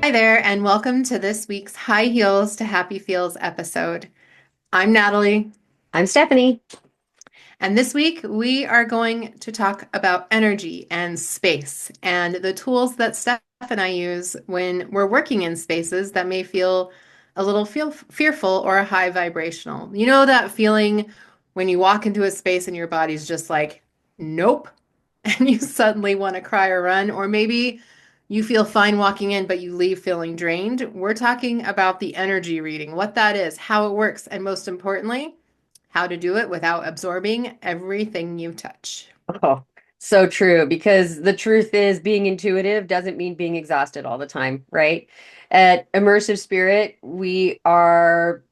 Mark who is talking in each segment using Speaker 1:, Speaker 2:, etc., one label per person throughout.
Speaker 1: Hi there, and welcome to this week's High Heels to Happy Feels episode. I'm Natalie,
Speaker 2: I'm Stephanie.
Speaker 1: and this week we are going to talk about energy and space and the tools that Steph and I use when we're working in spaces that may feel a little fearful or high vibrational. You know that feeling when you walk into a space and your body's just like, nope, and you suddenly want to cry or run, or maybe you feel fine walking in, but you leave feeling drained. We're talking about the energy reading, what that is, how it works, and most importantly, how to do it without absorbing everything you touch.
Speaker 2: Oh, so true. Because the truth is, being intuitive doesn't mean being exhausted all the time, right? At Immersive Spirit, we are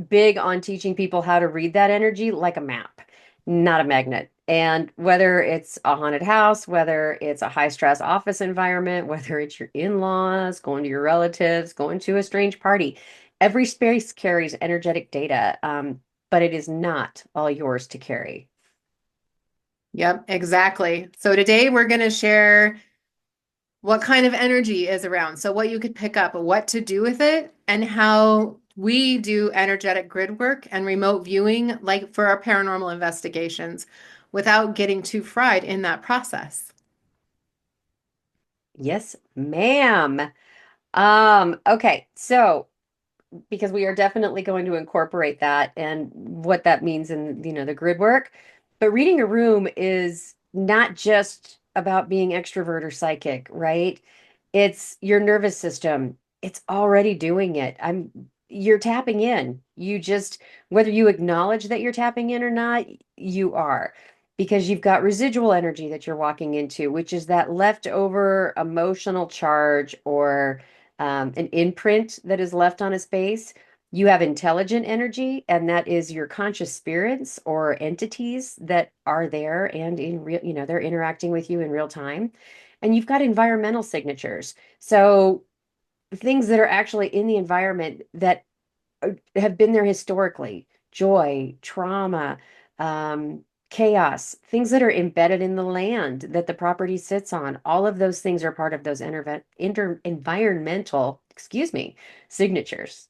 Speaker 2: big on teaching people how to read that energy like a map, not a magnet. And whether it's a haunted house, whether it's a high stress office environment, whether it's your in-laws, going to your relatives, going to a strange party, every space carries energetic data, but it is not all yours to carry.
Speaker 1: Yep, exactly. So today we're going to share what kind of energy is around. So, what you could pick up, what to do with it, and how we do energetic grid work and remote viewing, like for our paranormal investigations, without getting too fried in that process.
Speaker 2: Yes, ma'am. Okay, so because we are definitely going to incorporate that and what that means in, the grid work. But reading a room is not just about being extrovert or psychic, right? It's your nervous system. It's already doing it. You're tapping in. You just, whether you acknowledge that you're tapping in or not, you are. Because you've got residual energy that you're walking into, which is that leftover emotional charge or an imprint that is left on a space. You have intelligent energy, and that is your conscious spirits or entities that are there and in real, they're interacting with you in real time. And you've got environmental signatures. So things that are actually in the environment that have been there historically, joy, trauma, chaos, things that are embedded in the land that the property sits on. All of those things are part of those environmental, excuse me, signatures.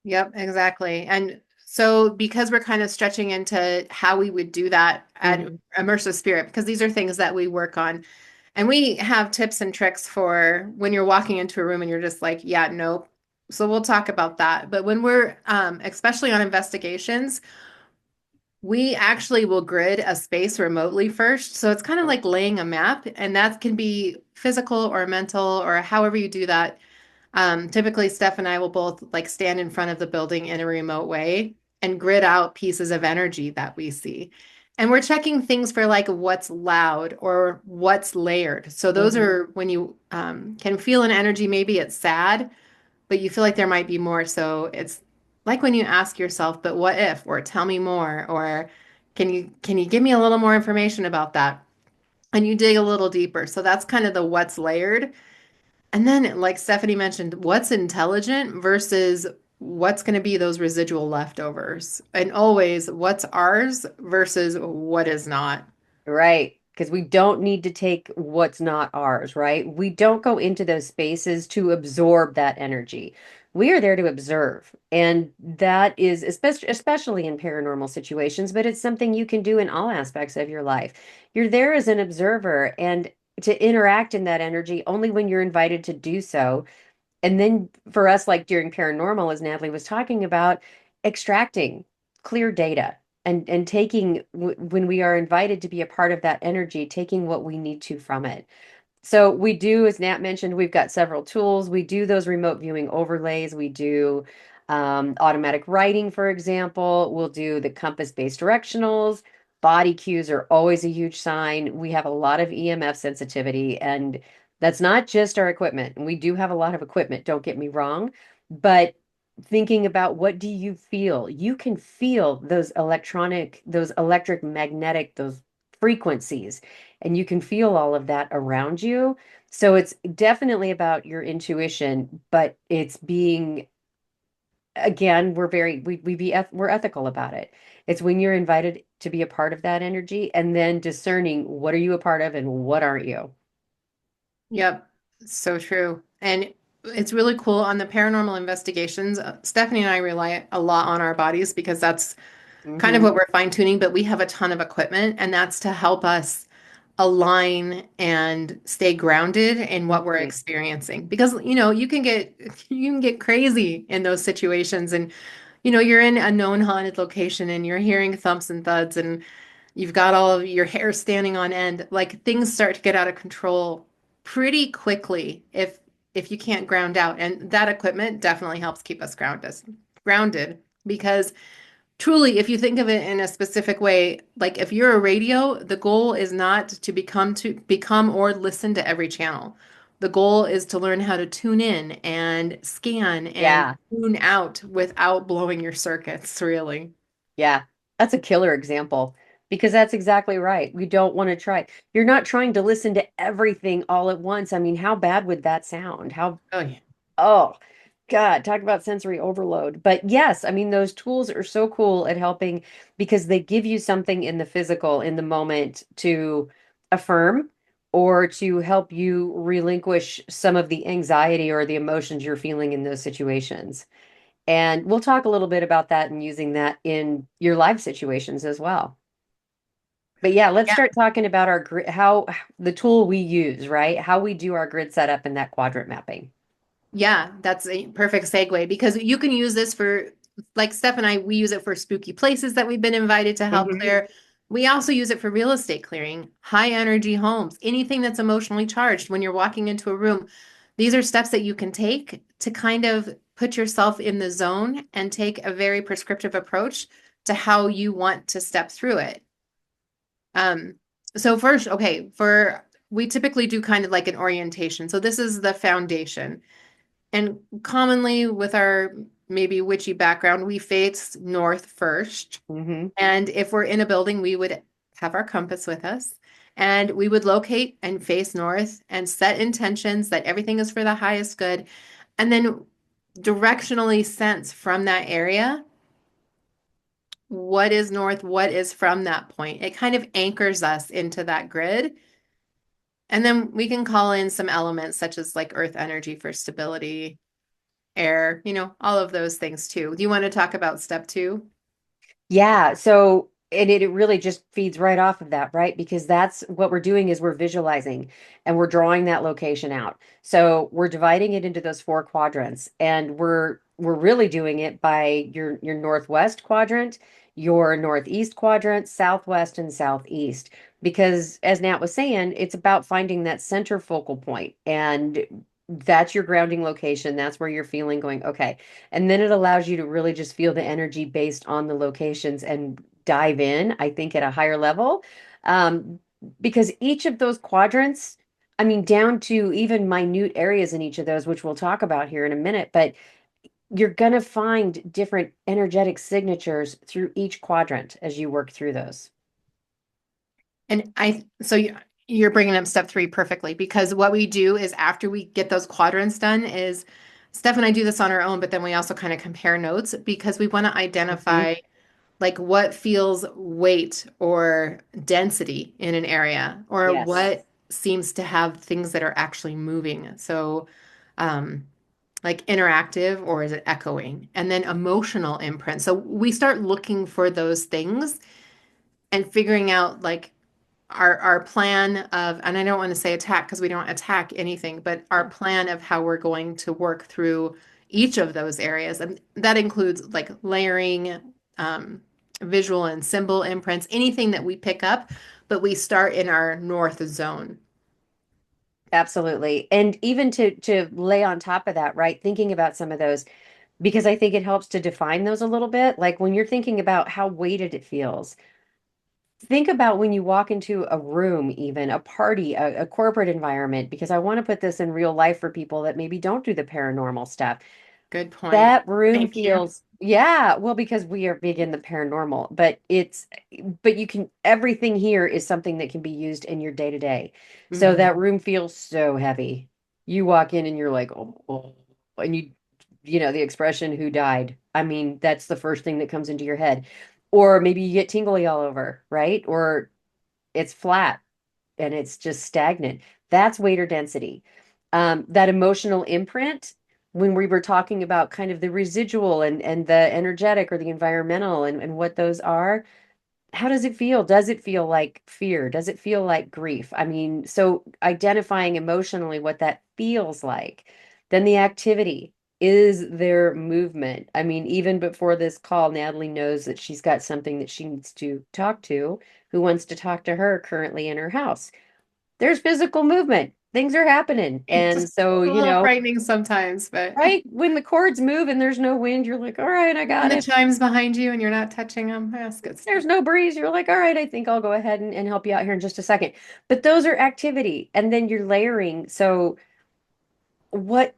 Speaker 1: Yep, exactly. And so, because we're kind of stretching into how we would do that at
Speaker 2: Mhm.
Speaker 1: Immersive Spirit, because these are things that we work on, and we have tips and tricks for when you're walking into a room and you're just like, yeah, nope. So we'll talk about that. But when we're, especially on investigations, we actually will grid a space remotely first. So it's kind of like laying a map, and that can be physical or mental or however you do that. Typically, Steph and I will both like stand in front of the building in a remote way and grid out pieces of energy that we see. And we're checking things for like what's loud or what's layered. So those
Speaker 2: Mhm.
Speaker 1: are when you can feel an energy, maybe it's sad, but you feel like there might be more. So it's like when you ask yourself, but what if, or tell me more, or can you give me a little more information about that? And you dig a little deeper. So that's kind of the what's layered. And then, like Stephanie mentioned, what's intelligent versus what's going to be those residual leftovers. And always what's ours versus what is not.
Speaker 2: Right. Because we don't need to take what's not ours, right? We don't go into those spaces to absorb that energy. We are there to observe. And that is especially in paranormal situations, but it's something you can do in all aspects of your life. You're there as an observer and to interact in that energy only when you're invited to do so. And then for us, like during paranormal, as Natalie was talking about, extracting clear data and taking when we are invited to be a part of that energy, taking what we need to from it. So we do, as Nat mentioned, we've got several tools. We do those remote viewing overlays. We do automatic writing, for example. We'll do the compass-based directionals. Body cues are always a huge sign. We have a lot of EMF sensitivity, and that's not just our equipment. And we do have a lot of equipment, don't get me wrong, but thinking about what do you feel? You can feel those electronic, those electric magnetic, those frequencies and you can feel all of that around you. So it's definitely about your intuition, but it's being again, we're ethical about it. It's when you're invited to be a part of that energy and then discerning what are you a part of and what aren't you.
Speaker 1: Yep. So true. And it's really cool on the paranormal investigations. Stephanie and I rely a lot on our bodies because that's kind of
Speaker 2: Hmm.
Speaker 1: what we're fine tuning, but we have a ton of equipment, and that's to help us align and stay grounded in what we're
Speaker 2: Hmm.
Speaker 1: experiencing. Because, you can get crazy in those situations, and you're in a known haunted location and you're hearing thumps and thuds and you've got all of your hair standing on end. Like things start to get out of control pretty quickly if you can't ground out. And that equipment definitely helps keep us grounded because truly, if you think of it in a specific way, like if you're a radio, the goal is not to become or listen to every channel. The goal is to learn how to tune in and scan and
Speaker 2: Yeah.
Speaker 1: tune out without blowing your circuits, really.
Speaker 2: Yeah, that's a killer example because that's exactly right. We don't want to try. You're not trying to listen to everything all at once. I mean, how bad would that sound?
Speaker 1: Oh yeah.
Speaker 2: Oh, God, talk about sensory overload. But yes, I mean, those tools are so cool at helping because they give you something in the physical, in the moment to affirm or to help you relinquish some of the anxiety or the emotions you're feeling in those situations. And we'll talk a little bit about that and using that in your live situations as well. But yeah, let's start talking about our grid, how the tool we use, right? How we do our grid setup and that quadrant mapping.
Speaker 1: Yeah, that's a perfect segue because you can use this for, like Steph and I, we use it for spooky places that we've been invited to help
Speaker 2: Hmm.
Speaker 1: clear. We also use it for real estate clearing, high energy homes, anything that's emotionally charged when you're walking into a room. These are steps that you can take to kind of put yourself in the zone and take a very prescriptive approach to how you want to step through it. Um, so first, okay, we typically do kind of like an orientation. So this is the foundation. And commonly with our maybe witchy background, we face north first.
Speaker 2: Hmm.
Speaker 1: And if we're in a building, we would have our compass with us and we would locate and face north and set intentions that everything is for the highest good. And then directionally sense from that area what is north, what is from that point. It kind of anchors us into that grid. And then we can call in some elements such as like earth energy for stability, air, all of those things too. Do you want to talk about step two?
Speaker 2: Yeah, so and it really just feeds right off of that, right? Because that's what we're doing is we're visualizing and we're drawing that location out. So we're dividing it into those four quadrants and we're really doing it by your northwest quadrant, your northeast quadrant, southwest and southeast. Because as Nat was saying, it's about finding that center focal point and that's your grounding location. That's where you're feeling going, okay. And then it allows you to really just feel the energy based on the locations and dive in, I think, at a higher level. Um, because each of those quadrants, I mean, down to even minute areas in each of those, which we'll talk about here in a minute, but you're going to find different energetic signatures through each quadrant as you work through those.
Speaker 1: You're bringing up step three perfectly because what we do is after we get those quadrants done is Steph and I do this on our own, but then we also kind of compare notes because we want to
Speaker 2: Mhm.
Speaker 1: identify like what feels weight or density in an area or
Speaker 2: Yes,
Speaker 1: what seems to have things that are actually moving. So, um, like interactive or is it echoing? And then emotional imprint. So we start looking for those things and figuring out like our plan of, and I don't want to say attack because we don't attack anything, but our
Speaker 2: yeah,
Speaker 1: plan of how we're going to work through each of those areas. And that includes like layering, um, visual and symbol imprints, anything that we pick up, but we start in our north zone.
Speaker 2: absolutely. And even to lay on top of that, right? Thinking about some of those, because I think it helps to define those a little bit. Like when you're thinking about how weighted it feels, think about when you walk into a room, even a party, a corporate environment, because I want to put this in real life for people that maybe don't do the paranormal stuff.
Speaker 1: Good point.
Speaker 2: That room
Speaker 1: Thank you.
Speaker 2: feels, yeah, well, because we are big in the paranormal, but you can, everything here is something that can be used in your day to day. So
Speaker 1: Mhm.
Speaker 2: that room feels so heavy. You walk in and you're like, oh, and the expression, who died? I mean, that's the first thing that comes into your head. Or maybe you get tingly all over, right? Or it's flat and it's just stagnant. That's weight or density. That emotional imprint, when we were talking about kind of the residual and the energetic or the environmental and what those are, how does it feel? Does it feel like fear? Does it feel like grief? I mean, so identifying emotionally what that feels like. Then the activity. Is there movement? I mean, even before this call, Natalie knows that she's got something that she needs to talk to, who wants to talk to her currently in her house. There's physical movement. Things are happening.
Speaker 1: It's
Speaker 2: And
Speaker 1: just
Speaker 2: so,
Speaker 1: a
Speaker 2: you
Speaker 1: little
Speaker 2: know,
Speaker 1: frightening sometimes, but
Speaker 2: right when the cords move and there's no wind, you're like, all right, I
Speaker 1: when
Speaker 2: got
Speaker 1: the
Speaker 2: it.
Speaker 1: chime's behind you and you're not touching them, that's good
Speaker 2: There's
Speaker 1: stuff.
Speaker 2: no breeze. You're like, all right, I think I'll go ahead and help you out here in just a second. But those are activity. And then you're layering. So,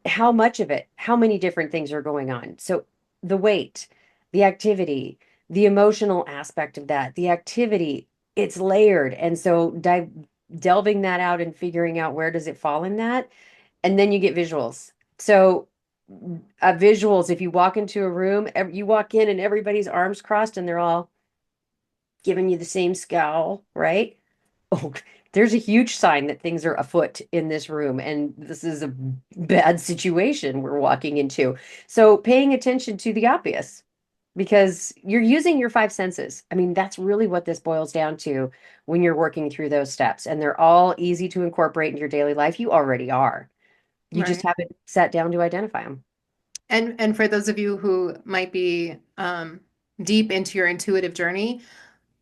Speaker 2: how much of it, how many different things are going on? So, the weight, the activity, the emotional aspect of that, the activity, it's layered. And so, delving that out and figuring out where does it fall in that. And then you get visuals. So, visuals, if you walk into a room, you walk in and everybody's arms crossed and they're all giving you the same scowl, right? Oh, there's a huge sign that things are afoot in this room, and this is a bad situation we're walking into. So, paying attention to the obvious because you're using your five senses. I mean, that's really what this boils down to when you're working through those steps, and they're all easy to incorporate in your daily life. You already are. You just
Speaker 1: Right.
Speaker 2: haven't sat down to identify them.
Speaker 1: And for those of you who might be deep into your intuitive journey,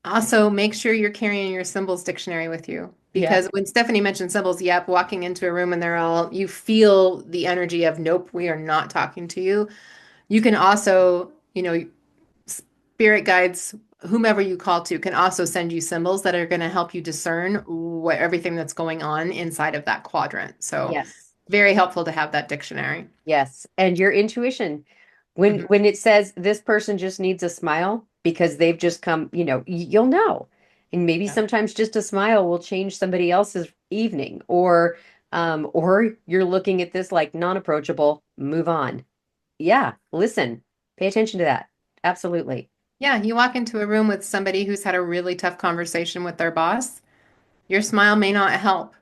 Speaker 1: also make sure you're carrying your symbols dictionary with you.
Speaker 2: Yeah.
Speaker 1: Because when Stephanie mentioned symbols, yep, walking into a room and you feel the energy of, nope, we are not talking to you. You can also, spirit guides, whomever you call to, can also send you symbols that are going to help you discern everything that's going on inside of that quadrant. So,
Speaker 2: Yes.
Speaker 1: very helpful to have that dictionary.
Speaker 2: Yes. And your intuition. When
Speaker 1: Mhm.
Speaker 2: it says this person just needs a smile because they've just come, you'll know. And maybe
Speaker 1: Yeah.
Speaker 2: sometimes just a smile will change somebody else's evening or you're looking at this like non-approachable, move on. Yeah, listen. Pay attention to that. Absolutely.
Speaker 1: Yeah, you walk into a room with somebody who's had a really tough conversation with their boss. Your smile may not help,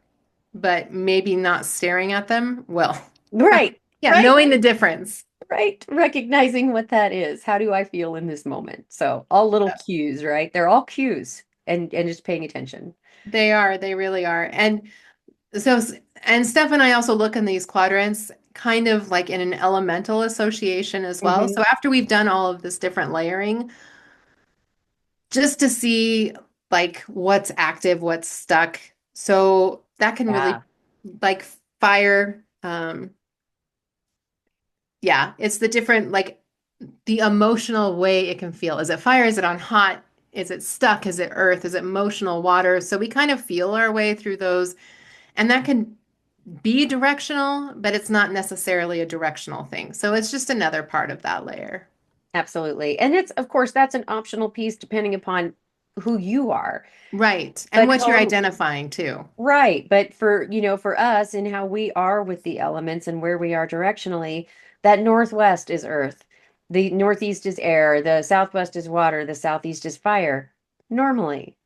Speaker 1: but maybe not staring at them will.
Speaker 2: Right.
Speaker 1: Yeah,
Speaker 2: Right.
Speaker 1: knowing the difference.
Speaker 2: Right. Recognizing what that is. How do I feel in this moment? So all little cues, right? They're all cues and just paying attention.
Speaker 1: They really are. So, and Steph and I also look in these quadrants kind of like in an elemental association as well.
Speaker 2: Hmm.
Speaker 1: So after we've done all of this different layering, just to see like what's active, what's stuck. So that can really
Speaker 2: Yeah.
Speaker 1: like fire. Yeah, it's the different like the emotional way it can feel. Is it fire? Is it on hot? Is it stuck? Is it earth? Is it emotional water? So we kind of feel our way through those, and that can be directional, but it's not necessarily a directional thing. So it's just another part of that layer.
Speaker 2: Absolutely. And it's, of course, that's an optional piece depending upon who you are.
Speaker 1: Right. And
Speaker 2: But
Speaker 1: what you're
Speaker 2: totally
Speaker 1: identifying too.
Speaker 2: right. But for us and how we are with the elements and where we are directionally, that northwest is earth. The northeast is air. The southwest is water. The southeast is fire. Normally.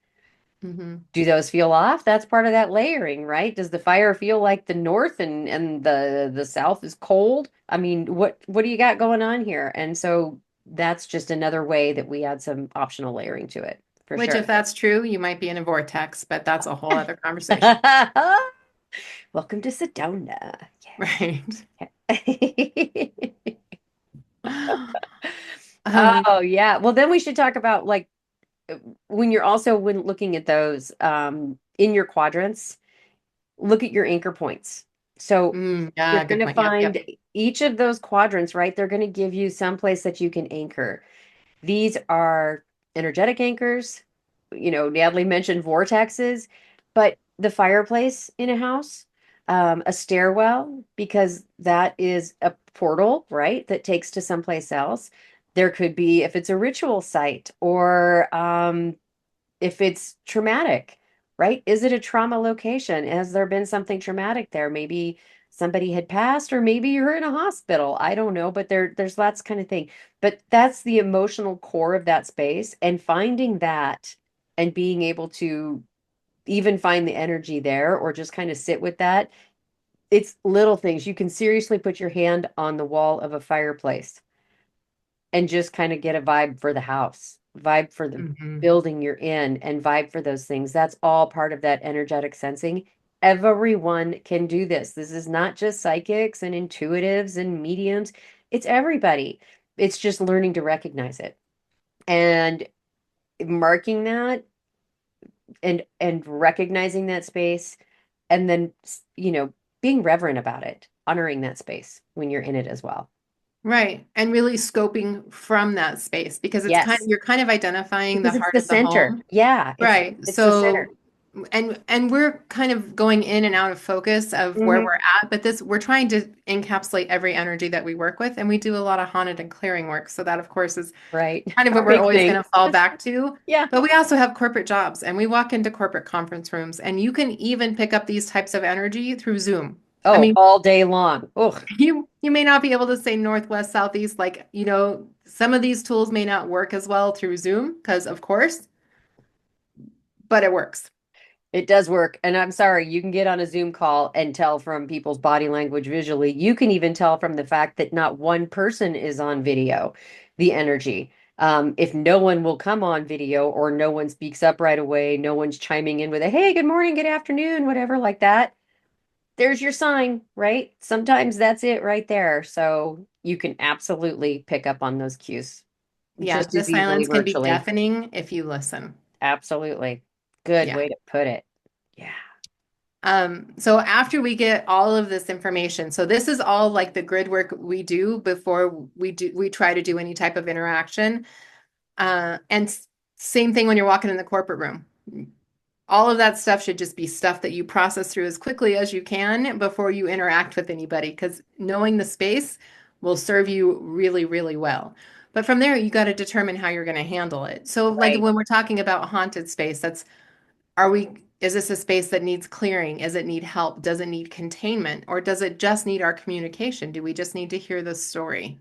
Speaker 1: Hmm.
Speaker 2: Do those feel off? That's part of that layering, right? Does the fire feel like the north and the south is cold? I mean, what do you got going on here? And so that's just another way that we add some optional layering to it, for
Speaker 1: Which, if
Speaker 2: sure.
Speaker 1: that's true, you might be in a vortex, but that's a whole other conversation.
Speaker 2: Welcome to Sedona.
Speaker 1: Right.
Speaker 2: Yeah.
Speaker 1: Um,
Speaker 2: Oh, yeah. Well, then we should talk about like when looking at those in your quadrants, look at your anchor points. So you're
Speaker 1: yeah,
Speaker 2: going
Speaker 1: good
Speaker 2: to
Speaker 1: point. Yep,
Speaker 2: find
Speaker 1: yep.
Speaker 2: each of those quadrants, right? They're going to give you some place that you can anchor. These are energetic anchors. Natalie mentioned vortexes, but the fireplace in a house, a stairwell, because that is a portal, right? That takes to someplace else. There could be, if it's a ritual site or if it's traumatic, right? Is it a trauma location? Has there been something traumatic there? Maybe somebody had passed, or maybe you're in a hospital. I don't know, but there's lots kind of thing. But that's the emotional core of that space, and finding that and being able to even find the energy there, or just kind of sit with that. It's little things. You can seriously put your hand on the wall of a fireplace and just kind of get a vibe for the house, vibe for the
Speaker 1: Hmm.
Speaker 2: building you're in, and vibe for those things. That's all part of that energetic sensing. Everyone can do this. This is not just psychics and intuitives and mediums, it's everybody. It's just learning to recognize it and marking that and recognizing that space and then being reverent about it, honoring that space when you're in it as well.
Speaker 1: Right. And really scoping from that space because
Speaker 2: Yes,
Speaker 1: you're kind of identifying the
Speaker 2: because it's
Speaker 1: heart
Speaker 2: the
Speaker 1: of the
Speaker 2: center.
Speaker 1: home.
Speaker 2: Yeah,
Speaker 1: Right.
Speaker 2: it's the center.
Speaker 1: So and we're kind of going in and out of focus of where
Speaker 2: Hmm.
Speaker 1: we're at, but this we're trying to encapsulate every energy that we work with, and we do a lot of haunted and clearing work. So that of course is
Speaker 2: Right.
Speaker 1: kind of what
Speaker 2: Our
Speaker 1: we're
Speaker 2: big
Speaker 1: always going
Speaker 2: thing.
Speaker 1: to fall back to.
Speaker 2: Yeah.
Speaker 1: But we also have corporate jobs and we walk into corporate conference rooms and you can even pick up these types of energy through Zoom. I
Speaker 2: Oh,
Speaker 1: mean,
Speaker 2: all day long. Oh,
Speaker 1: you may not be able to say northwest, southeast, like, some of these tools may not work as well through Zoom because of course, but it works.
Speaker 2: it does work. And I'm sorry, you can get on a Zoom call and tell from people's body language visually. You can even tell from the fact that not one person is on video, the energy. If no one will come on video or no one speaks up right away, no one's chiming in with a hey, good morning, good afternoon, whatever like that, there's your sign, right? Sometimes that's it right there. So you can absolutely pick up on those cues
Speaker 1: Yeah,
Speaker 2: just
Speaker 1: the
Speaker 2: as easily
Speaker 1: silence can be
Speaker 2: virtually.
Speaker 1: deafening if you listen.
Speaker 2: Absolutely. Good
Speaker 1: Yeah.
Speaker 2: way to put it. Yeah.
Speaker 1: So after we get all of this information, so this is all like the grid work we do before we try to do any type of interaction. Same thing when you're walking in the corporate room. All of that stuff should just be stuff that you process through as quickly as you can before you interact with anybody, because knowing the space will serve you really, really well. But from there, you got to determine how you're going to handle it. So, like
Speaker 2: Right.
Speaker 1: when we're talking about haunted space, is this a space that needs clearing? Does it need help? Does it need containment? Or does it just need our communication? Do we just need to hear the story?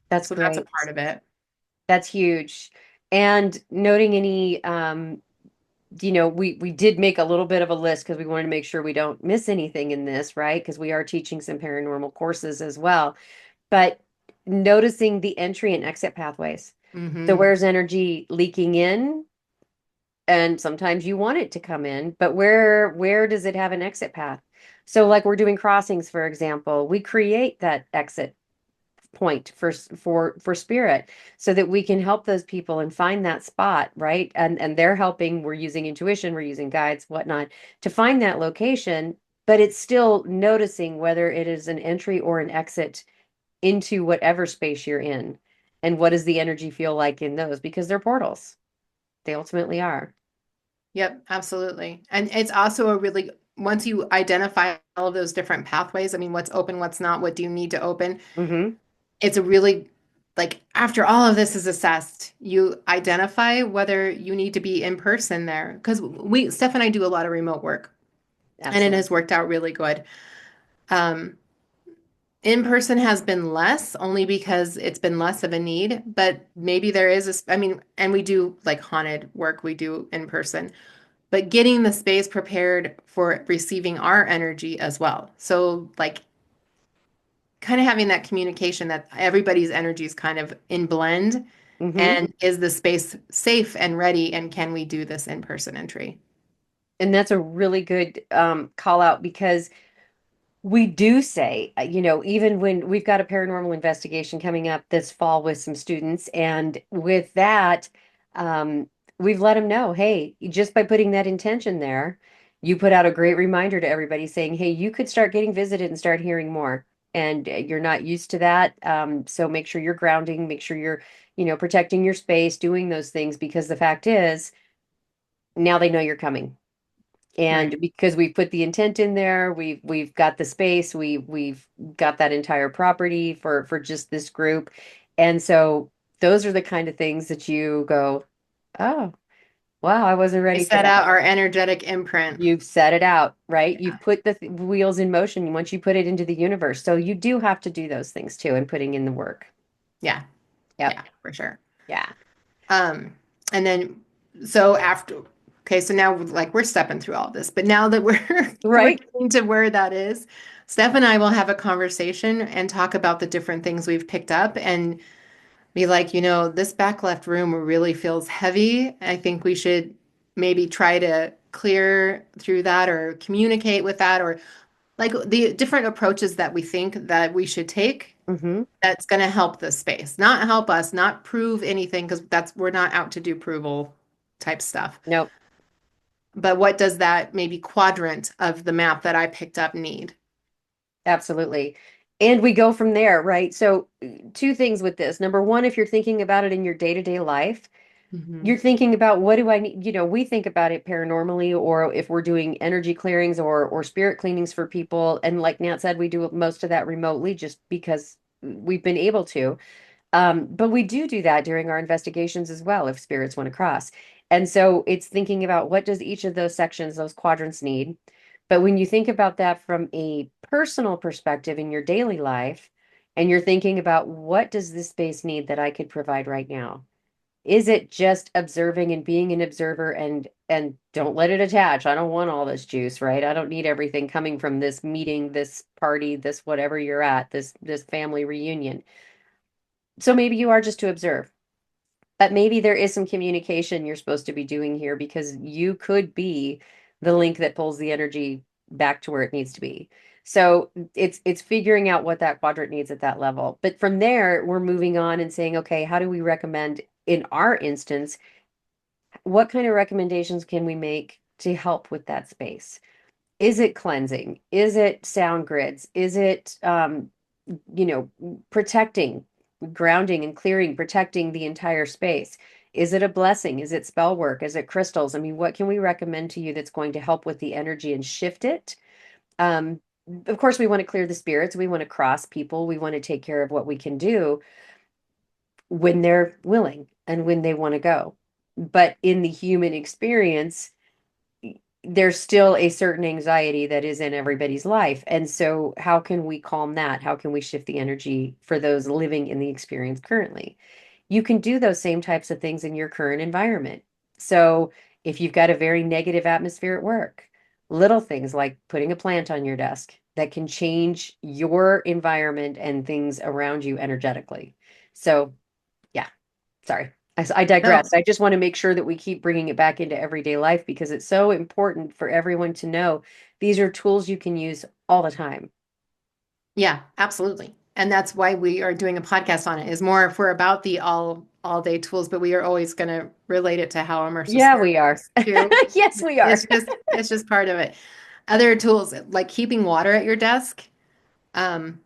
Speaker 2: That's
Speaker 1: So that's a
Speaker 2: great.
Speaker 1: part of it.
Speaker 2: That's huge. And noting any we did make a little bit of a list because we wanted to make sure we don't miss anything in this, right? Because we are teaching some paranormal courses as well. But noticing the entry and exit pathways. So
Speaker 1: Hmm.
Speaker 2: where's energy leaking in? And sometimes you want it to come in, but where does it have an exit path? So like we're doing crossings, for example, we create that exit point for spirit so that we can help those people and find that spot, right? And they're helping, we're using intuition, we're using guides, whatnot, to find that location, but it's still noticing whether it is an entry or an exit into whatever space you're in. And what does the energy feel like in those? Because they're portals. They ultimately are.
Speaker 1: Yep, absolutely. And it's also once you identify all of those different pathways, I mean, what's open, what's not, what do you need to open?
Speaker 2: Hmm.
Speaker 1: It's a really, like, after all of this is assessed, you identify whether you need to be in person there. Because Steph and I do a lot of remote work and it has
Speaker 2: Absolutely.
Speaker 1: worked out really good. Um, in person has been less only because it's been less of a need, but maybe there is I mean, and we do like haunted work, we do in person, but getting the space prepared for receiving our energy as well. So, like, kind of having that communication that everybody's energy is kind of in blend.
Speaker 2: Hmm.
Speaker 1: And is the space safe and ready? And can we do this in-person entry?
Speaker 2: And that's a really good call out because we do say, even when we've got a paranormal investigation coming up this fall with some students, and with that, um, we've let them know, hey, just by putting that intention there, you put out a great reminder to everybody saying, hey, you could start getting visited and start hearing more. And you're not used to that. So make sure you're grounding, make sure you're, protecting your space, doing those things, because the fact is, now they know you're coming. And
Speaker 1: Right.
Speaker 2: because we've put the intent in there, we've got the space, we've got that entire property for just this group. And so those are the kind of things that you go, oh, wow, I wasn't
Speaker 1: We
Speaker 2: ready for
Speaker 1: set
Speaker 2: that.
Speaker 1: out our energetic imprint.
Speaker 2: You've set it out, right? You've put the wheels in motion once you put it into the universe. So you do have to do those things too and putting in the work.
Speaker 1: Yeah.
Speaker 2: Yep.
Speaker 1: Yeah, for sure.
Speaker 2: Yeah.
Speaker 1: Um, and then so after Okay, so now like we're stepping through all this, but now that we're we're
Speaker 2: Right?
Speaker 1: getting to where that is, Steph and I will have a conversation and talk about the different things we've picked up and be like, this back left room really feels heavy. I think we should maybe try to clear through that or communicate with that or like the different approaches that we think that we should take
Speaker 2: Hmm.
Speaker 1: that's going to help the space, not help us, not prove anything because that's we're not out to do approval type stuff.
Speaker 2: Nope.
Speaker 1: But what does that maybe quadrant of the map that I picked up need?
Speaker 2: Absolutely. And we go from there, right? So, two things with this. Number one, if you're thinking about it in your day-to-day life,
Speaker 1: Hmm.
Speaker 2: you're thinking about what do I need? We think about it paranormally, or if we're doing energy clearings or spirit cleanings for people. And like Nat said, we do most of that remotely just because we've been able to. But we do that during our investigations as well, if spirits want to cross. And so it's thinking about what does each of those sections, those quadrants need. But when you think about that from a personal perspective in your daily life, and you're thinking about what does this space need that I could provide right now? Is it just observing and being an observer and don't let it attach? I don't want all this juice, right? I don't need everything coming from this meeting, this party, this whatever you're at, this family reunion. So maybe you are just to observe. But maybe there is some communication you're supposed to be doing here because you could be the link that pulls the energy back to where it needs to be. So it's figuring out what that quadrant needs at that level. But from there, we're moving on and saying, okay, how do we recommend in our instance, what kind of recommendations can we make to help with that space? Is it cleansing? Is it sound grids? Is it you know, protecting, grounding and clearing, protecting the entire space? Is it a blessing? Is it spell work? Is it crystals? I mean, what can we recommend to you that's going to help with the energy and shift it? Um, of course, we want to clear the spirits. We want to cross people. We want to take care of what we can do when they're willing and when they want to go. But in the human experience, there's still a certain anxiety that is in everybody's life. And so, how can we calm that? How can we shift the energy for those living in the experience currently? You can do those same types of things in your current environment. So, if you've got a very negative atmosphere at work, little things like putting a plant on your desk that can change your environment and things around you energetically. So, yeah, sorry. I
Speaker 1: No,
Speaker 2: digressed. I just want to make sure that we keep bringing it back into everyday life because it's so important for everyone to know these are tools you can use all the time.
Speaker 1: yeah, absolutely. And that's why we are doing a podcast on it, is more if we're about the all day tools, but we are always going to relate it to how immersive
Speaker 2: Yeah,
Speaker 1: spirit
Speaker 2: we are.
Speaker 1: works too.
Speaker 2: Yes, we are.
Speaker 1: It's just part of it. Other tools like keeping water at your desk. Um,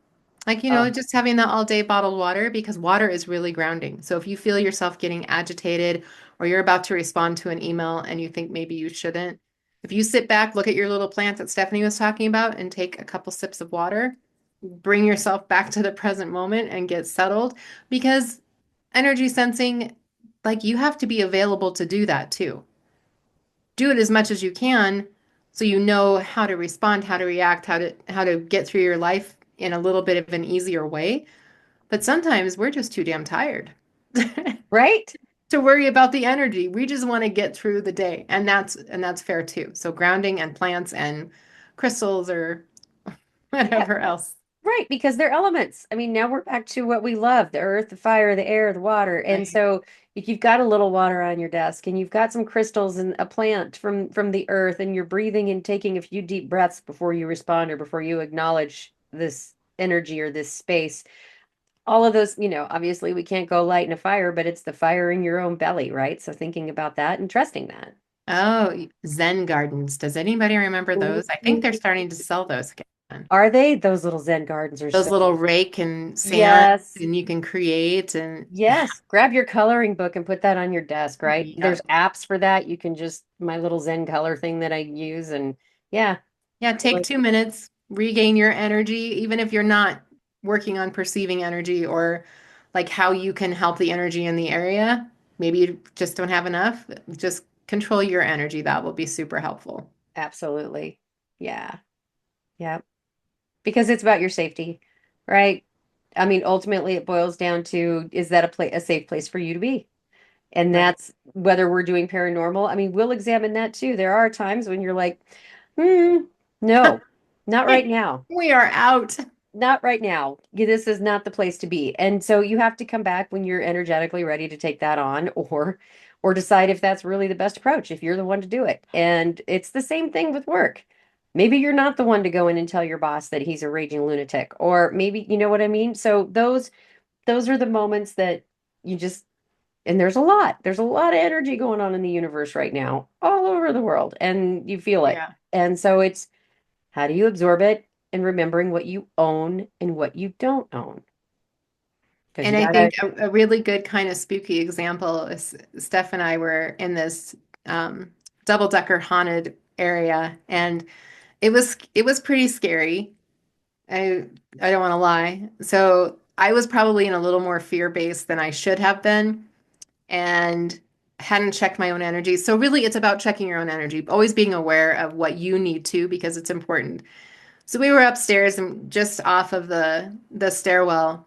Speaker 1: like,
Speaker 2: Oh,
Speaker 1: just having that all day bottled water because water is really grounding. So if you feel yourself getting agitated or you're about to respond to an email and you think maybe you shouldn't, if you sit back, look at your little plant that Stephanie was talking about and take a couple sips of water, bring yourself back to the present moment and get settled because energy sensing, like you have to be available to do that too. Do it as much as you can so you know how to respond, how to react, how to get through your life in a little bit of an easier way. But sometimes we're just too damn tired
Speaker 2: right?
Speaker 1: to worry about the energy. We just want to get through the day. And that's fair too. So grounding and plants and crystals or
Speaker 2: Yeah,
Speaker 1: whatever else.
Speaker 2: right, because they're elements. I mean, now we're back to what we love, the earth, the fire, the air, the water. And
Speaker 1: Right.
Speaker 2: so if you've got a little water on your desk and you've got some crystals and a plant from the earth and you're breathing and taking a few deep breaths before you respond or before you acknowledge this energy or this space, all of those, obviously we can't go light in a fire, but it's the fire in your own belly, right? So thinking about that and trusting that.
Speaker 1: Oh, Zen gardens. Does anybody remember those? I think they're
Speaker 2: Mhm.
Speaker 1: starting to sell those again.
Speaker 2: Are they? Those little Zen gardens are
Speaker 1: Those
Speaker 2: so.
Speaker 1: little rake and sand
Speaker 2: Yes.
Speaker 1: and you can create and
Speaker 2: Yes. Grab your coloring book and put that on your desk, right? There's
Speaker 1: yep.
Speaker 2: apps for that. You can just my little Zen color thing that I use and yeah,
Speaker 1: Yeah, take
Speaker 2: like
Speaker 1: 2 minutes, regain your energy, even if you're not working on perceiving energy or like how you can help the energy in the area. Maybe you just don't have enough. Just control your energy. That will be super helpful.
Speaker 2: absolutely. Yeah. Yeah. Because it's about your safety, right? I mean, ultimately it boils down to is that a safe place for you to be? And
Speaker 1: Right.
Speaker 2: that's whether we're doing paranormal. I mean, we'll examine that too. There are times when you're like, hmm, no, not right now.
Speaker 1: We are out.
Speaker 2: Not right now. This is not the place to be. And so you have to come back when you're energetically ready to take that on or decide if that's really the best approach, if you're the one to do it. And it's the same thing with work. Maybe you're not the one to go in and tell your boss that he's a raging lunatic, or maybe you know what I mean? So those are the moments that you just and there's a lot of energy going on in the universe right now, all over the world, and you feel it.
Speaker 1: Yeah.
Speaker 2: And so it's how do you absorb it and remembering what you own and what you don't own? Because
Speaker 1: And
Speaker 2: you
Speaker 1: I
Speaker 2: gotta,
Speaker 1: think a really good kind of spooky example is Steph and I were in this double-decker haunted area, and it was pretty scary. I don't want to lie. So I was probably in a little more fear-based than I should have been, and hadn't checked my own energy. So really, it's about checking your own energy, always being aware of what you need to because it's important. So we were upstairs and just off of the stairwell.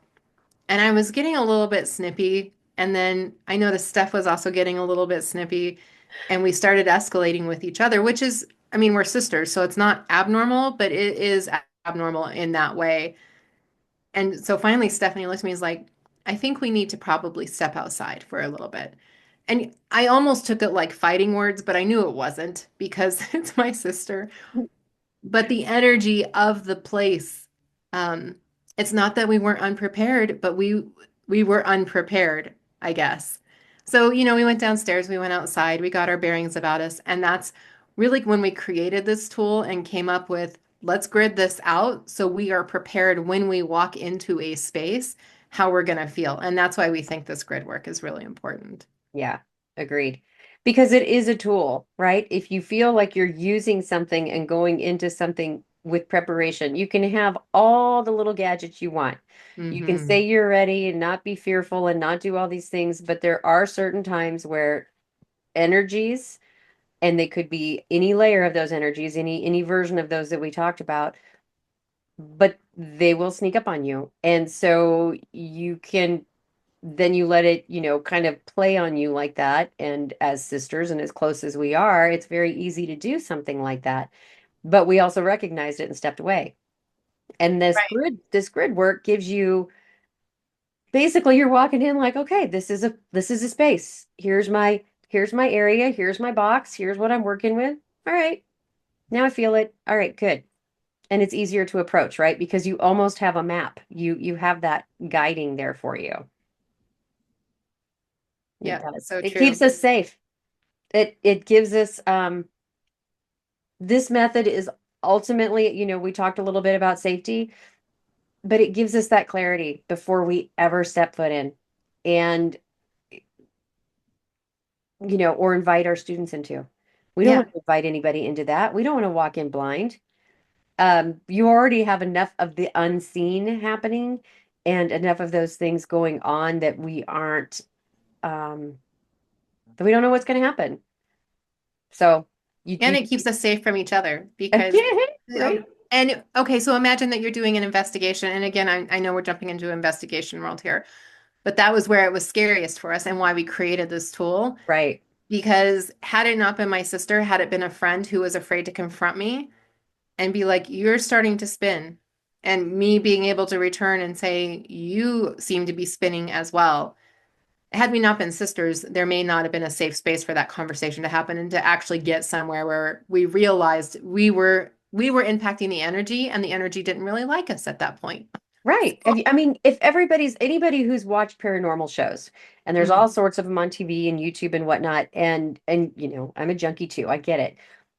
Speaker 1: And I was getting a little bit snippy. And then I noticed Steph was also getting a little bit snippy. And we started escalating with each other, which is, I mean, we're sisters, so it's not abnormal, but it is abnormal in that way. And so finally, Stephanie looked at me and was like, I think we need to probably step outside for a little bit. And I almost took it like fighting words, but I knew it wasn't because it's my sister. But the energy of the place, um, it's not that we weren't unprepared, but we were unprepared, I guess. So, we went downstairs, we went outside, we got our bearings about us, and that's really when we created this tool and came up with let's grid this out so we are prepared when we walk into a space how we're going to feel. And that's why we think this grid work is really important.
Speaker 2: yeah, agreed. Because it is a tool, right? If you feel like you're using something and going into something with preparation, you can have all the little gadgets you want. You can say
Speaker 1: Hmm.
Speaker 2: you're ready and not be fearful and not do all these things, but there are certain times where energies, and they could be any layer of those energies, any version of those that we talked about, but they will sneak up on you. And so you can then you let it, kind of play on you like that. And as sisters and as close as we are, it's very easy to do something like that. But we also recognized it and stepped away. And this grid work gives you basically you're walking in like, okay, this is a space. Here's my area, here's my box, here's what I'm working with. All right. Now I feel it. All right, good. And it's easier to approach, right? Because you almost have a map. You have that guiding there for you. It
Speaker 1: Yeah,
Speaker 2: does.
Speaker 1: so
Speaker 2: It keeps
Speaker 1: true.
Speaker 2: us safe. It gives us this method is ultimately, we talked a little bit about safety, but it gives us that clarity before we ever step foot in and or invite our students into. We don't
Speaker 1: Yeah.
Speaker 2: want to invite anybody into that. We don't want to walk in blind. You already have enough of the unseen happening and enough of those things going on um that we don't know what's going to happen. So
Speaker 1: And
Speaker 2: you
Speaker 1: it keeps us safe from each other because,
Speaker 2: right?
Speaker 1: and okay, so imagine that you're doing an investigation. And again, I know we're jumping into investigation world here, but that was where it was scariest for us and why we created this tool.
Speaker 2: Right.
Speaker 1: Because had it not been my sister, had it been a friend who was afraid to confront me and be like, you're starting to spin, and me being able to return and say, you seem to be spinning as well. Had we not been sisters, there may not have been a safe space for that conversation to happen and to actually get somewhere where we realized we were impacting the energy and the energy didn't really like us at that point.
Speaker 2: Right.
Speaker 1: So,
Speaker 2: I mean, if anybody who's watched paranormal shows, and there's all
Speaker 1: mhm.
Speaker 2: sorts of them on TV and YouTube and whatnot, and I'm a junkie too, I get it.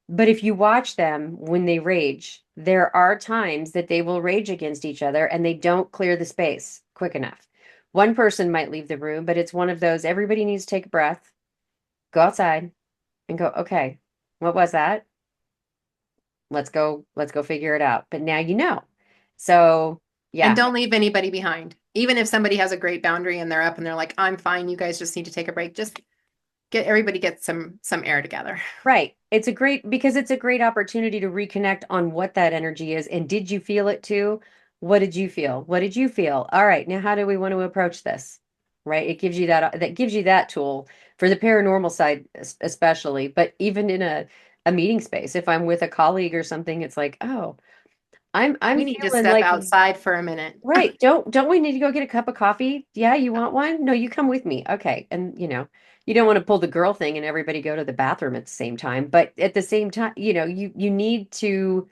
Speaker 2: But if you watch them when they rage, there are times that they will rage against each other and they don't clear the space quick enough. One person might leave the room, but it's one of those everybody needs to take a breath, go outside, and go, okay, what was that? Let's go figure it out. But now you know. So
Speaker 1: And
Speaker 2: yeah.
Speaker 1: don't leave anybody behind. Even if somebody has a great boundary and they're up and they're like, I'm fine, you guys just need to take a break. Just get some air together.
Speaker 2: Right. It's a great opportunity to reconnect on what that energy is. And did you feel it too? What did you feel? What did you feel? All right. Now, how do we want to approach this? right? It gives you that tool for the paranormal side especially, but even in a meeting space, if I'm with a colleague or something, it's like, oh, I'm
Speaker 1: We need to
Speaker 2: feeling
Speaker 1: step
Speaker 2: like
Speaker 1: outside for a minute.
Speaker 2: right. Don't we need to go get a cup of coffee? Yeah, you want one? No, you come with me. Okay. And you don't want to pull the girl thing and everybody go to the bathroom at the same time, but at the same time, you need to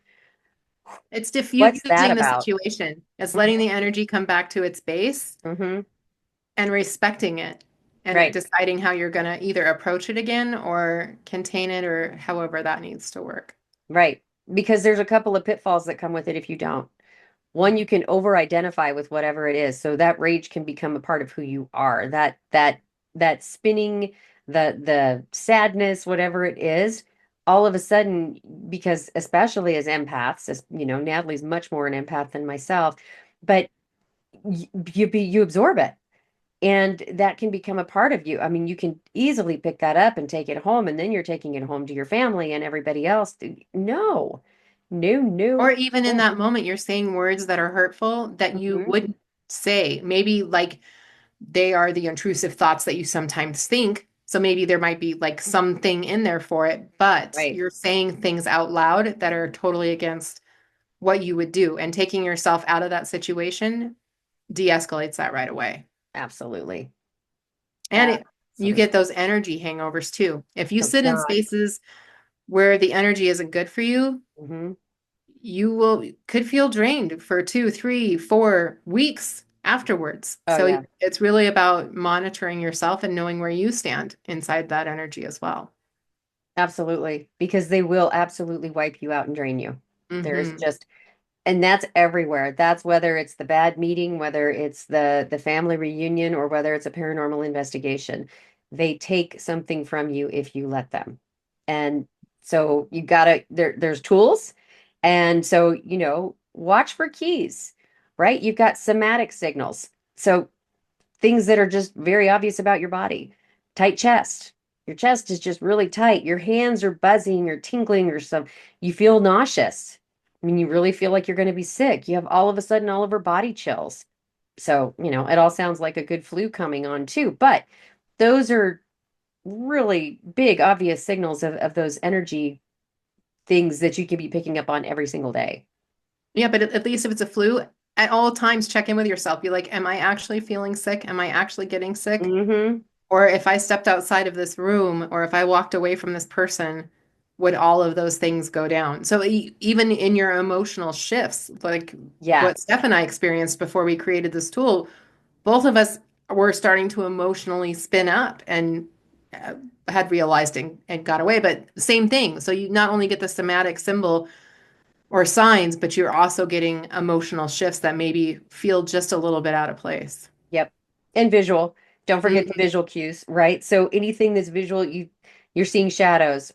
Speaker 1: It's
Speaker 2: what's that
Speaker 1: diffusing the
Speaker 2: about?
Speaker 1: situation. It's letting
Speaker 2: Hmm.
Speaker 1: the energy come back to its base
Speaker 2: Hmm.
Speaker 1: and respecting it and
Speaker 2: Right.
Speaker 1: deciding how you're going to either approach it again or contain it or however that needs to work.
Speaker 2: Right. Because there's a couple of pitfalls that come with it if you don't. One, you can over identify with whatever it is. So that rage can become a part of who you are. That spinning, the sadness, whatever it is, all of a sudden, because especially as empaths, as Natalie's much more an empath than myself, but you absorb it. And that can become a part of you. I mean, you can easily pick that up and take it home, and then you're taking it home to your family and everybody else. No, no,
Speaker 1: Or
Speaker 2: no,
Speaker 1: even in
Speaker 2: no.
Speaker 1: that moment, you're saying words that are hurtful that you
Speaker 2: Hmm.
Speaker 1: wouldn't say. Maybe like they are the intrusive thoughts that you sometimes think. So maybe there might be like something in there for it, but
Speaker 2: Right.
Speaker 1: you're saying things out loud that are totally against what you would do. And taking yourself out of that situation de-escalates that right away.
Speaker 2: Absolutely.
Speaker 1: You
Speaker 2: Absolutely.
Speaker 1: get those energy hangovers too. If you
Speaker 2: Oh
Speaker 1: sit in
Speaker 2: God.
Speaker 1: spaces where the energy isn't good for you,
Speaker 2: Hmm.
Speaker 1: you will could feel drained for 2, 3, 4 weeks afterwards.
Speaker 2: Oh
Speaker 1: So
Speaker 2: yeah.
Speaker 1: it's really about monitoring yourself and knowing where you stand inside that energy as well.
Speaker 2: Absolutely. Because they will absolutely wipe you out and drain you. There's
Speaker 1: Hmm.
Speaker 2: just And that's everywhere. That's whether it's the bad meeting, whether it's the family reunion, or whether it's a paranormal investigation. They take something from you if you let them. And so you gotta there's tools. And so, watch for keys, right? You've got somatic signals. So things that are just very obvious about your body. Tight chest. Your chest is just really tight. Your hands are buzzing or tingling or some. You feel nauseous. I mean, you really feel like you're going to be sick. You have all of a sudden all over body chills. So, it all sounds like a good flu coming on too. But those are really big, obvious signals of those energy things that you could be picking up on every single day.
Speaker 1: Yeah, but at least if it's a flu, at all times check in with yourself. Be like, am I actually feeling sick? Am I actually getting sick?
Speaker 2: Hmm.
Speaker 1: Or if I stepped outside of this room or if I walked away from this person, would all of those things go down? So even in your emotional shifts, like
Speaker 2: Yeah.
Speaker 1: what Steph and I experienced before we created this tool, both of us were starting to emotionally spin up and uh, had realized and got away. But same thing. So you not only get the somatic symbol or signs, but you're also getting emotional shifts that maybe feel just a little bit out of place.
Speaker 2: Yep. And visual. Don't forget the
Speaker 1: Mhm.
Speaker 2: visual cues, right? So anything that's visual, you're seeing shadows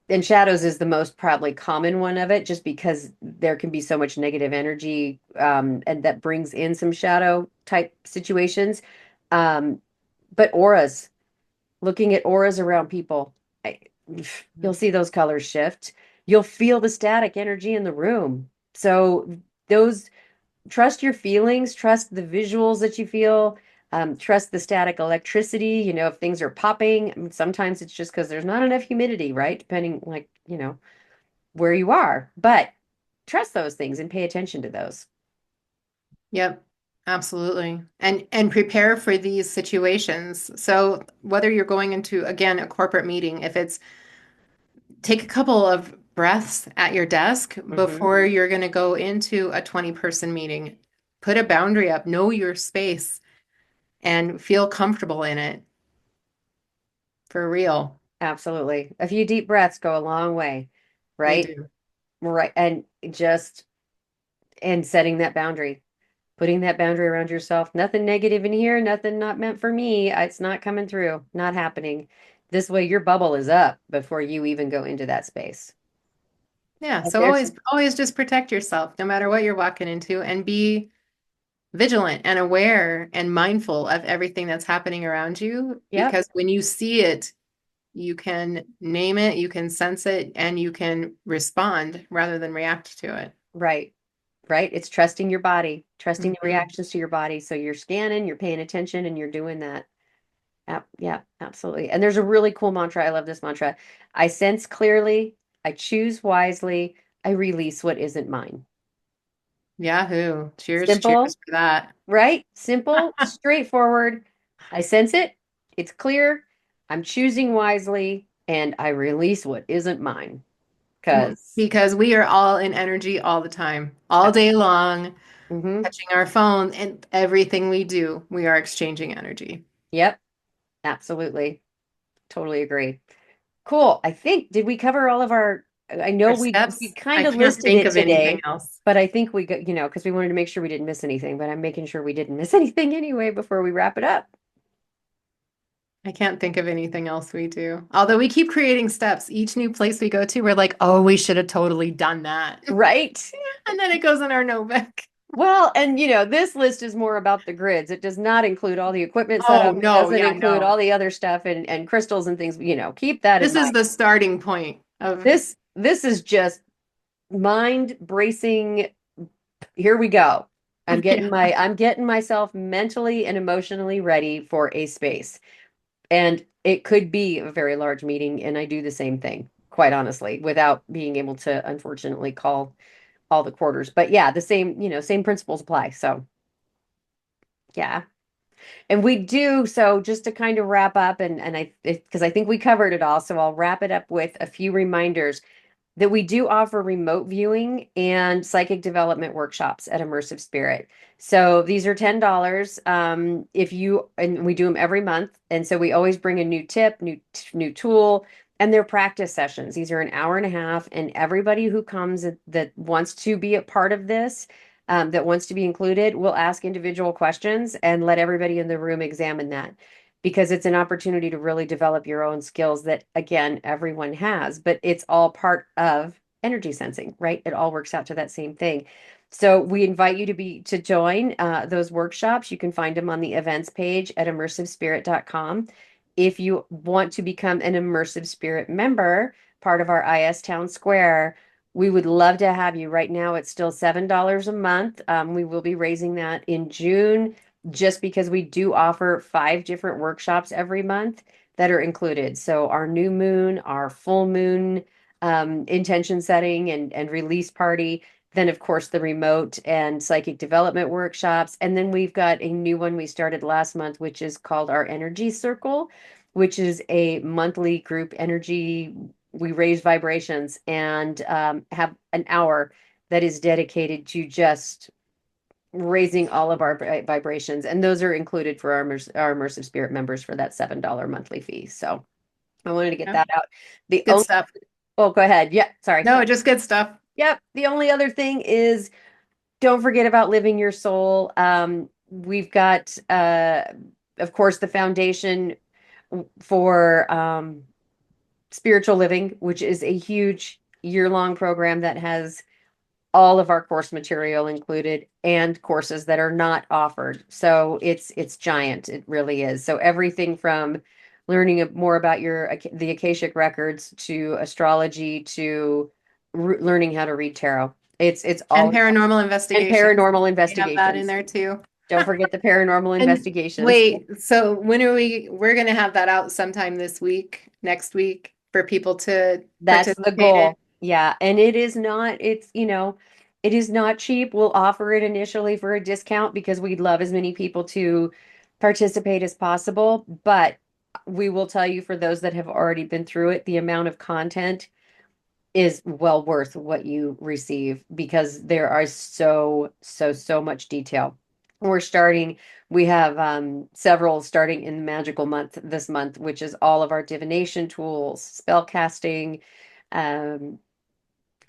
Speaker 2: and shadows is the most probably common one of it, just because there can be so much negative energy, and that brings in some shadow type situations. Um, but auras, looking at auras around people, I, you'll see those colors shift. You'll feel the static energy in the room. So those trust your feelings, trust the visuals that you feel, trust the static electricity. If things are popping, I mean, sometimes it's just because there's not enough humidity, right? Depending, like, where you are. But trust those things and pay attention to those.
Speaker 1: Yep, absolutely. And prepare for these situations. So whether you're going into again a corporate meeting, if it's take a couple of breaths at your desk
Speaker 2: Hmm.
Speaker 1: before you're going to go into a 20-person meeting. Put a boundary up, know your space and feel comfortable in it for real.
Speaker 2: Absolutely. A few deep breaths go a long way,
Speaker 1: They
Speaker 2: right?
Speaker 1: do.
Speaker 2: Right. And setting that boundary, putting that boundary around yourself. Nothing negative in here, nothing not meant for me. It's not coming through, not happening. This way, your bubble is up before you even go into that space.
Speaker 1: Yeah,
Speaker 2: And
Speaker 1: so
Speaker 2: there's,
Speaker 1: always just protect yourself no matter what you're walking into and be vigilant and aware and mindful of everything that's happening around you
Speaker 2: yep,
Speaker 1: because when you see it, you can name it, you can sense it, and you can respond rather than react to it.
Speaker 2: right, right? It's trusting your body, trusting the
Speaker 1: Mhm.
Speaker 2: reactions to your body. So you're scanning, you're paying attention, and you're doing that. Yeah, absolutely. And there's a really cool mantra. I love this mantra. I sense clearly, I choose wisely, I release what isn't mine.
Speaker 1: Yahoo. Cheers,
Speaker 2: Simple,
Speaker 1: cheers for that.
Speaker 2: right? Simple, straightforward. I sense it, it's clear, I'm choosing wisely, and I release what isn't mine. Because,
Speaker 1: Because we are all in energy all the time, all day long,
Speaker 2: mm-hmm,
Speaker 1: touching our phone and everything we do, we are exchanging energy.
Speaker 2: yep, absolutely. Totally agree. Cool. I think, did we cover all of our, I know
Speaker 1: Our
Speaker 2: we
Speaker 1: steps,
Speaker 2: kind
Speaker 1: I
Speaker 2: of
Speaker 1: can't
Speaker 2: listed
Speaker 1: think
Speaker 2: it
Speaker 1: of anything
Speaker 2: today,
Speaker 1: else.
Speaker 2: but I think we got, because we wanted to make sure we didn't miss anything, but I'm making sure we didn't miss anything anyway before we wrap it up.
Speaker 1: I can't think of anything else we do. Although we keep creating steps. Each new place we go to, we're like, oh, we should have totally done that.
Speaker 2: Right?
Speaker 1: And then it goes in our notebook.
Speaker 2: Well, and this list is more about the grids. It does not include all the equipment
Speaker 1: Oh,
Speaker 2: setup. It
Speaker 1: no,
Speaker 2: doesn't
Speaker 1: yeah,
Speaker 2: include all
Speaker 1: no.
Speaker 2: the other stuff and crystals and things, keep that in
Speaker 1: This is
Speaker 2: mind.
Speaker 1: the starting point of,
Speaker 2: This is just mind bracing. Here we go.
Speaker 1: yeah.
Speaker 2: I'm getting myself mentally and emotionally ready for a space. And it could be a very large meeting, and I do the same thing, quite honestly, without being able to unfortunately call all the quarters. But yeah, the same principles apply. So yeah. And we do so just to kind of wrap up and because I think we covered it all. So I'll wrap it up with a few reminders that we do offer remote viewing and psychic development workshops at Immersive Spirit. So these are $10. If you and we do them every month, and so we always bring a new tip, new tool, and they're practice sessions. These are an hour and a half, and everybody who comes that wants to be a part of this. That wants to be included, will ask individual questions and let everybody in the room examine that because it's an opportunity to really develop your own skills that, again, everyone has, but it's all part of energy sensing, right? It all works out to that same thing. So we invite you to join those workshops. You can find them on the events page at immersivespirit.com. If you want to become an Immersive Spirit member, part of our IS Town Square, we would love to have you. Right now, it's still $7 a month. We will be raising that in June just because we do offer 5 different workshops every month that are included. So our new moon, our full moon intention setting and release party. Then, of course, the remote and psychic development workshops. And then we've got a new one we started last month, which is called our Energy Circle, which is a monthly group energy. We raise vibrations and have an hour that is dedicated to just raising all of our vibrations, and those are included for our immersive spirit members for that $7 monthly fee. So I wanted to get
Speaker 1: Yeah.
Speaker 2: that out. The
Speaker 1: Good
Speaker 2: only
Speaker 1: stuff.
Speaker 2: Oh, go ahead. Yeah, sorry.
Speaker 1: No, just good stuff.
Speaker 2: Yep. The only other thing is don't forget about living your soul. We've got of course the foundation for spiritual living, which is a huge year-long program that has all of our course material included and courses that are not offered. So it's giant. It really is. So everything from learning more about the Akashic records to astrology to learning how to read tarot. It's
Speaker 1: And
Speaker 2: all
Speaker 1: paranormal
Speaker 2: and
Speaker 1: investigations.
Speaker 2: paranormal
Speaker 1: We have that in
Speaker 2: investigations.
Speaker 1: there too.
Speaker 2: Don't forget the paranormal
Speaker 1: And
Speaker 2: investigations.
Speaker 1: wait, so when are we're going to have that out sometime this week, next week for people to
Speaker 2: That's the
Speaker 1: participate in.
Speaker 2: goal. Yeah. And it is not cheap. We'll offer it initially for a discount because we'd love as many people to participate as possible. But we will tell you for those that have already been through it, the amount of content is well worth what you receive because there are so much detail. We're starting, we have several starting in the magical month this month, which is all of our divination tools, spell casting, um,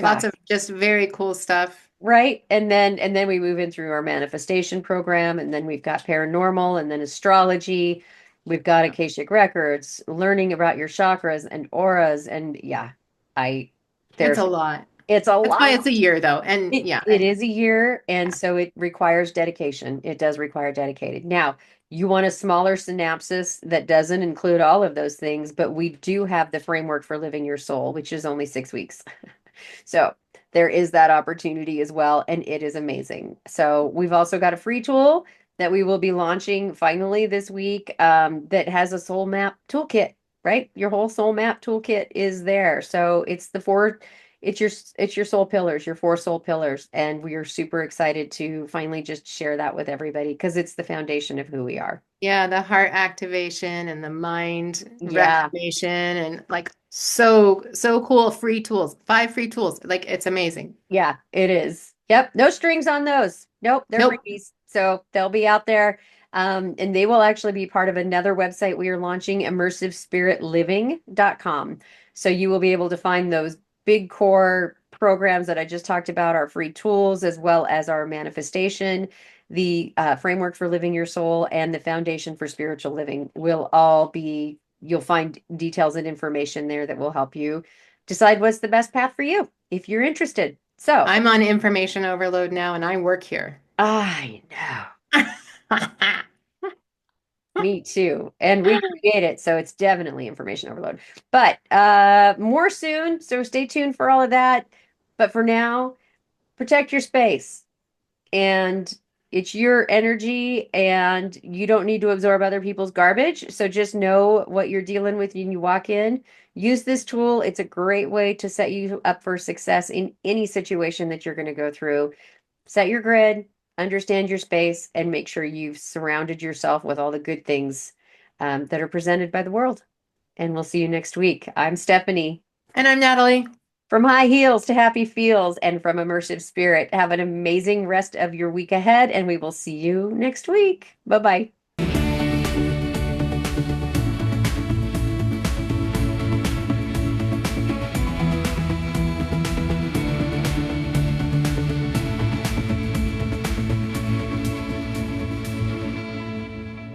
Speaker 1: Lots
Speaker 2: gosh,
Speaker 1: of just very cool stuff.
Speaker 2: right? And then we move in through our manifestation program, and then we've got paranormal, and then astrology. We've got
Speaker 1: Yeah.
Speaker 2: Akashic records, learning about your chakras and auras, and yeah, I
Speaker 1: It's
Speaker 2: there's
Speaker 1: a lot.
Speaker 2: it's a
Speaker 1: That's why
Speaker 2: lot.
Speaker 1: it's a year though. And
Speaker 2: It
Speaker 1: yeah,
Speaker 2: it is a year, and so it requires dedication. It does require dedicated. Now, you want a smaller synopsis that doesn't include all of those things, but we do have the framework for living your soul, which is only 6 weeks. So there is that opportunity as well, and it is amazing. So we've also got a free tool that we will be launching finally this week that has a soul map toolkit, right? Your whole soul map toolkit is there. So it's your soul pillars, your four soul pillars, and we are super excited to finally just share that with everybody because it's the foundation of who we are.
Speaker 1: Yeah, the heart activation and the mind
Speaker 2: Yeah.
Speaker 1: reclamation and like so cool free tools. 5 free tools. Like it's amazing.
Speaker 2: Yeah, it is. Yep. No strings on those. Nope. They're
Speaker 1: Nope.
Speaker 2: freebies. So they'll be out there. And they will actually be part of another website we are launching, immersivespiritliving.com. So you will be able to find those big core programs that I just talked about, our free tools, as well as our manifestation, the framework for living your soul, and the foundation for spiritual living will all be, you'll find details and information there that will help you decide what's the best path for you if you're interested. So,
Speaker 1: I'm on information overload now and I work here.
Speaker 2: I know. Me too. And we create it, so it's definitely information overload. But more soon, so stay tuned for all of that. But for now, protect your space. And it's your energy and you don't need to absorb other people's garbage. So just know what you're dealing with when you walk in. Use this tool. It's a great way to set you up for success in any situation that you're going to go through. Set your grid, understand your space, and make sure you've surrounded yourself with all the good things that are presented by the world. And we'll see you next week. I'm Stephanie.
Speaker 1: And I'm Natalie.
Speaker 2: From high heels to happy feels and from immersive spirit. Have an amazing rest of your week ahead, and we will see you next week. Bye bye.